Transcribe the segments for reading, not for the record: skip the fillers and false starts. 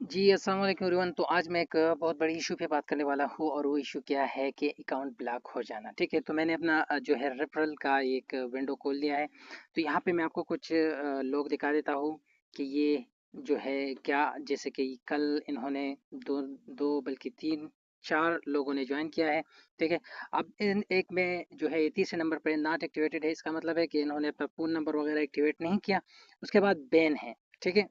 जी, अस्सलाम वालेकुम एवरीवन। तो आज मैं एक बहुत बड़ी इश्यू पे बात करने वाला हूँ और वो इश्यू क्या है कि अकाउंट ब्लॉक हो जाना, ठीक है? तो मैंने अपना जो है रेफरल का एक विंडो खोल लिया है। तो यहाँ पे मैं आपको कुछ लोग दिखा देता हूँ कि ये जो है क्या जैसे कि कल इन्होंने 2 बल्कि 3-4 लोगों ने जॉइन किया है, ठीक है? अब इन एक में जो है ये तीसरे नंबर पे नॉट एक्टिवेटेड है, इसका मतलब है कि इन्होंने अपना फ़ोन नंबर वगैरह एक्टिवेट नहीं किया। उसके बाद बैन है, ठीक है?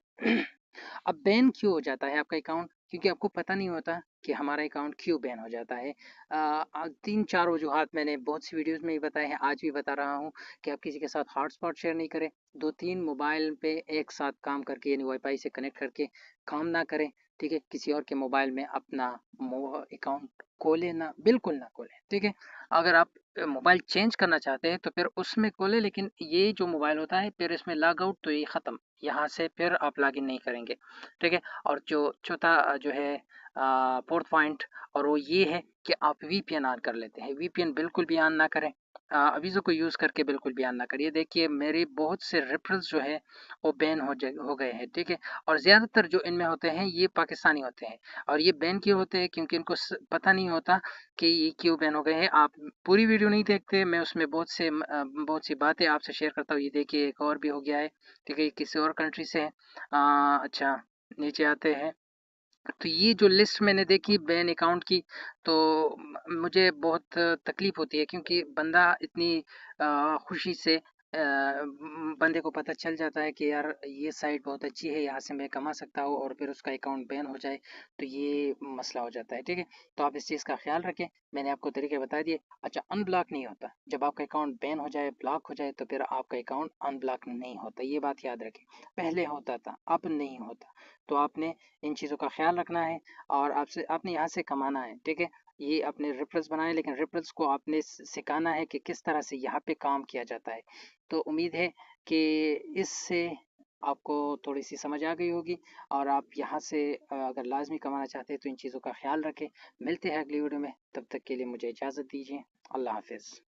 अब बैन क्यों हो जाता है आपका अकाउंट? क्योंकि आपको पता नहीं होता कि हमारा अकाउंट क्यों बैन हो जाता है। 3-4 वजूहात मैंने बहुत सी वीडियोज़ में भी बताए हैं, आज भी बता रहा हूँ कि आप किसी के साथ हॉटस्पॉट शेयर नहीं करें, 2-3 मोबाइल पे एक साथ काम करके यानी वाईफ़ाई से कनेक्ट करके काम ना करें, ठीक है? किसी और के मोबाइल में अपना अकाउंट खोलें ना, बिल्कुल ना खोलें, ठीक है? अगर आप मोबाइल चेंज करना चाहते हैं तो फिर उसमें खोलें, लेकिन ये जो मोबाइल होता है फिर इसमें लॉग आउट तो ये ख़त्म, यहाँ से फिर आप लॉगिन नहीं करेंगे, ठीक है? और जो चौथा जो है 4th पॉइंट और वो ये है कि आप वीपीएन ऑन कर लेते हैं। वीपीएन बिल्कुल भी ऑन ना करें। अवीज़ो को यूज़ करके बिल्कुल भी ऑन ना करिए। देखिए मेरे बहुत से रेफरल्स जो है वो बैन हो गए हैं, ठीक है? और ज़्यादातर जो इनमें होते हैं ये पाकिस्तानी होते हैं और ये बैन क्यों होते हैं? क्योंकि इनको पता नहीं होता कि ये क्यों बैन हो गए हैं। आप पूरी वीडियो नहीं देखते, मैं उसमें बहुत सी बातें आपसे शेयर करता हूँ। ये देखिए एक और भी हो गया है, ठीक है? ये किसी और कंट्री से है। अच्छा, नीचे आते हैं। तो ये जो लिस्ट मैंने देखी बैन अकाउंट की, तो मुझे बहुत तकलीफ़ होती है क्योंकि बंदा इतनी खुशी से बंदे को पता चल जाता है कि यार ये साइट बहुत अच्छी है, यहाँ से मैं कमा सकता हूँ और फिर उसका अकाउंट बैन हो जाए, तो ये मसला हो जाता है, ठीक है? तो आप इस चीज़ का ख़्याल रखें, मैंने आपको तरीके बता दिए। अच्छा, अनब्लॉक नहीं होता, जब आपका अकाउंट बैन हो जाए, ब्लॉक हो जाए, तो फिर आपका अकाउंट अनब्लॉक नहीं होता, ये बात याद रखें। पहले होता था, अब नहीं होता। तो आपने इन चीज़ों का ख़्याल रखना है और आपने यहाँ से कमाना है, ठीक है? ये अपने रेफ़रल्स बनाएँ, लेकिन रेफ़रल्स को आपने सिखाना है कि किस तरह से यहाँ पे काम किया जाता है। तो उम्मीद है कि इससे आपको थोड़ी-सी समझ आ गई होगी और आप यहाँ से अगर लाज़मी कमाना चाहते हैं तो इन चीज़ों का ख़्याल रखें। मिलते हैं अगली वीडियो में, तब तक के लिए मुझे इजाज़त दीजिए। अल्लाह हाफ़िज़।